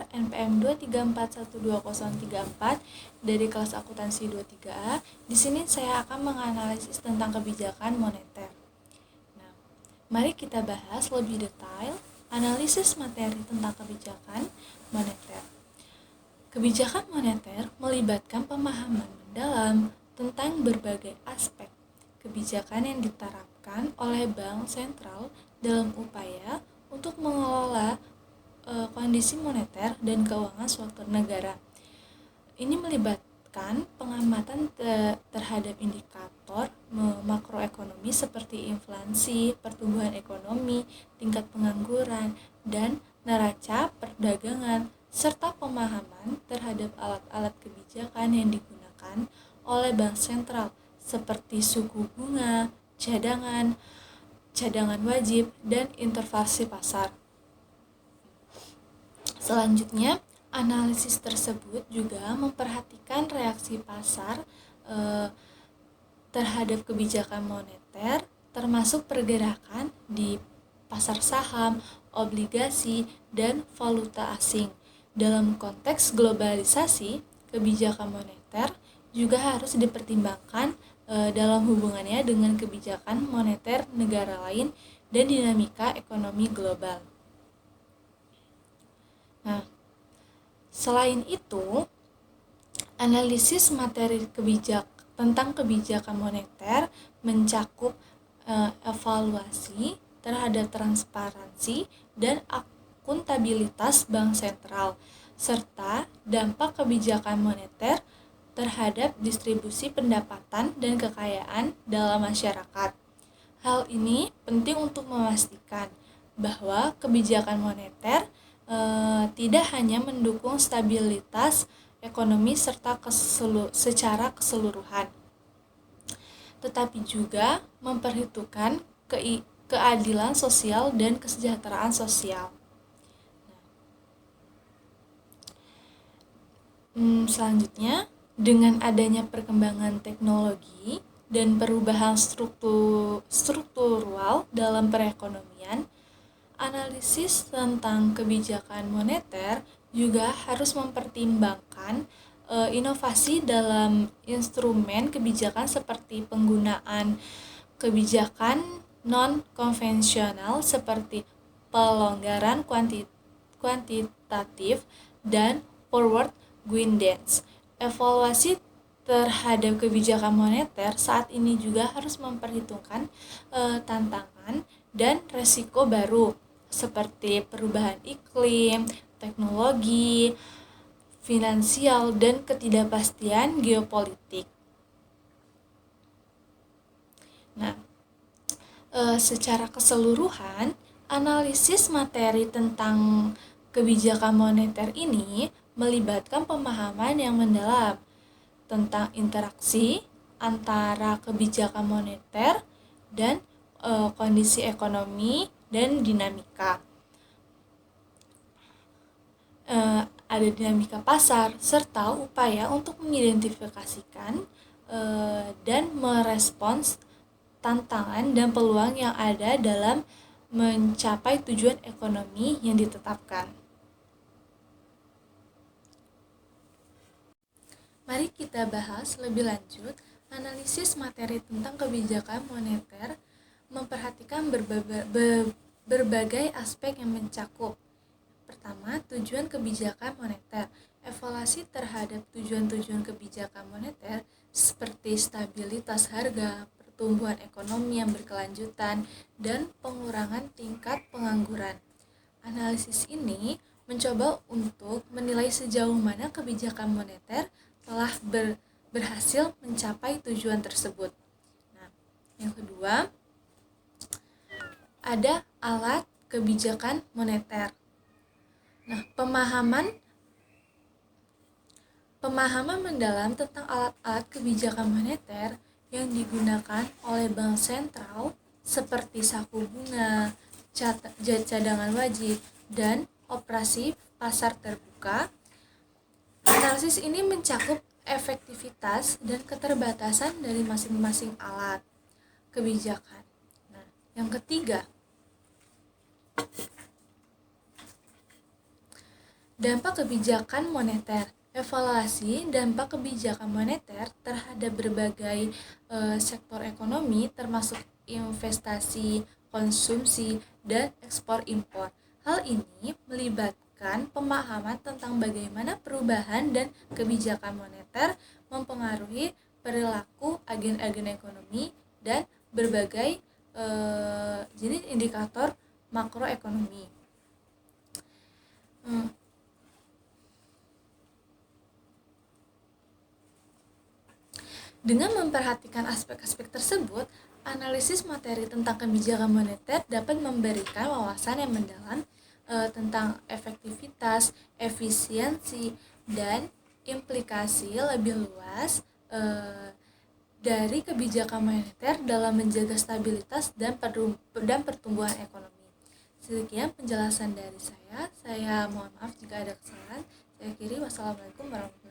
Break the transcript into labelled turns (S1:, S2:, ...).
S1: Moneter NPM 2341234 dari kelas akuntansi 23A. Di sini saya akan menganalisis tentang kebijakan moneter. Nah, mari kita bahas lebih detail analisis materi tentang kebijakan moneter. Kebijakan moneter melibatkan pemahaman mendalam tentang berbagai aspek kebijakan yang diterapkan oleh bank sentral dalam upaya untuk mengelola kondisi moneter dan keuangan suatu negara. Ini melibatkan pengamatan terhadap indikator makroekonomi seperti inflasi, pertumbuhan ekonomi, tingkat pengangguran, dan neraca perdagangan, serta pemahaman terhadap alat-alat kebijakan yang digunakan oleh bank sentral seperti suku bunga, cadangan wajib, dan intervensi pasar. Selanjutnya, analisis tersebut juga memperhatikan reaksi pasar terhadap kebijakan moneter, termasuk pergerakan di pasar saham, obligasi, dan valuta asing. Dalam konteks globalisasi, kebijakan moneter juga harus dipertimbangkan dalam hubungannya dengan kebijakan moneter negara lain dan dinamika ekonomi global. Nah, selain itu, analisis materi tentang kebijakan moneter mencakup evaluasi terhadap transparansi dan akuntabilitas bank sentral, serta dampak kebijakan moneter terhadap distribusi pendapatan dan kekayaan dalam masyarakat. Hal ini penting untuk memastikan bahwa kebijakan moneter tidak hanya mendukung stabilitas ekonomi secara keseluruhan, tetapi juga memperhitungkan keadilan sosial dan kesejahteraan sosial. Selanjutnya, dengan adanya perkembangan teknologi dan perubahan struktural dalam perekonomian, analisis tentang kebijakan moneter juga harus mempertimbangkan inovasi dalam instrumen kebijakan seperti penggunaan kebijakan non-konvensional seperti pelonggaran kuantitatif dan forward guidance. Evaluasi terhadap kebijakan moneter saat ini juga harus memperhitungkan tantangan dan resiko baru seperti perubahan iklim, teknologi, finansial, dan ketidakpastian geopolitik. Nah, secara keseluruhan, analisis materi tentang kebijakan moneter ini melibatkan pemahaman yang mendalam tentang interaksi antara kebijakan moneter dan kondisi ekonomi dan dinamika. Ada dinamika pasar serta upaya untuk mengidentifikasikan dan merespons tantangan dan peluang yang ada dalam mencapai tujuan ekonomi yang ditetapkan. Mari kita bahas lebih lanjut analisis materi tentang kebijakan moneter memperhatikan berbagai aspek yang mencakup. Pertama, tujuan kebijakan moneter. Evaluasi terhadap tujuan-tujuan kebijakan moneter seperti stabilitas harga, pertumbuhan ekonomi yang berkelanjutan, dan pengurangan tingkat pengangguran. Analisis ini mencoba untuk menilai sejauh mana kebijakan moneter telah berhasil mencapai tujuan tersebut. Nah, yang kedua, ada alat kebijakan moneter. Nah, pemahaman mendalam tentang alat-alat kebijakan moneter yang digunakan oleh bank sentral seperti saku bunga, cadangan wajib, dan operasi pasar terbuka. Analisis ini mencakup efektivitas dan keterbatasan dari masing-masing alat kebijakan. Nah, yang ketiga, Dampak kebijakan moneter. Evaluasi dampak kebijakan moneter terhadap berbagai sektor ekonomi termasuk investasi, konsumsi, dan ekspor impor. Hal ini melibatkan pemahaman tentang bagaimana perubahan dan kebijakan moneter mempengaruhi perilaku agen-agen ekonomi dan berbagai jenis indikator makroekonomi. Dengan memperhatikan aspek-aspek tersebut, analisis materi tentang kebijakan moneter dapat memberikan wawasan yang mendalam tentang efektivitas, efisiensi, dan implikasi lebih luas dari kebijakan moneter dalam menjaga stabilitas dan pertumbuhan ekonomi. Sekian penjelasan dari saya. Saya mohon maaf jika ada kesalahan. Saya akhiri. Wassalamualaikum warahmatullahi wabarakatuh.